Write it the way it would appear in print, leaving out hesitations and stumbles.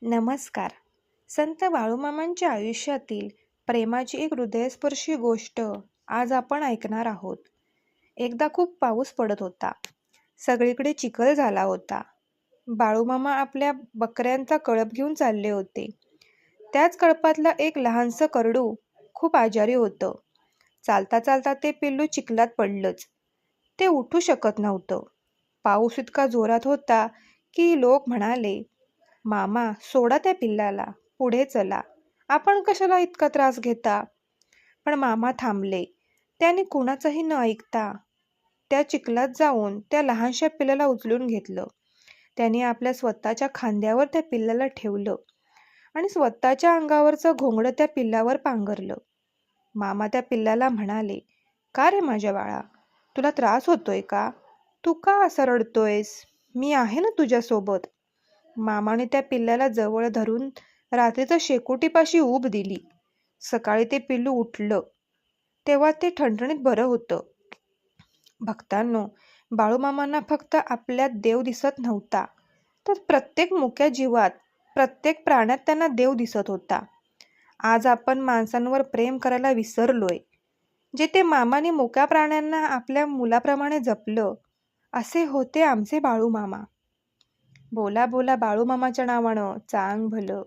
नमस्कार. संत बाळूमामांच्या आयुष्यातील प्रेमाची एक हृदयस्पर्शी गोष्ट आज आपण ऐकणार आहोत. एकदा खूप पाऊस पडत होता. सगळीकडे चिखल झाला होता. बाळूमामा आपल्या बकऱ्यांचा कळप घेऊन चालले होते. त्याच कळपातलं एक लहानसं करडू खूप आजारी होतं. चालता चालता ते पिल्लू चिखलात पडलंच. ते उठू शकत नव्हतं. पाऊस इतका जोरात होता की लोक म्हणाले, "मामा, सोडा त्या पिल्लाला, पुढे चला. आपण कशाला इतका त्रास घेता?" पण मामा थांबले. त्याने कुणाचंही न ऐकता त्या चिखलात जाऊन त्या लहानशा पिल्लाला उचलून घेतलं. त्याने आपल्या स्वतःच्या खांद्यावर त्या पिल्लाला ठेवलं आणि स्वतःच्या अंगावरचं घोंगडं त्या पिल्लावर पांघरलं. मामा त्या पिल्लाला म्हणाले, "का रे माझ्या बाळा, तुला त्रास होतोय का? तू का असं रडतोयस? मी आहे ना तुझ्यासोबत." मामाने त्या पिल्लाला जवळ धरून रात्रीच्या शेकोटीपाशी ऊब दिली. सकाळी ते पिल्लू उठलं तेव्हा ते ठणठणीत बरं होतं. भक्तांनो, बाळूमामांना फक्त आपल्यात देव दिसत नव्हता, तर प्रत्येक मुक्या जीवात, प्रत्येक प्राण्यात त्यांना देव दिसत होता. आज आपण माणसांवर प्रेम करायला विसरलोय. जे ते मामाने मुक्या प्राण्यांना आपल्या मुलाप्रमाणे जपलं, असे होते आमचे बाळूमामा. बोला बोला बाळूमामाच्या नावानं, चांग भलं.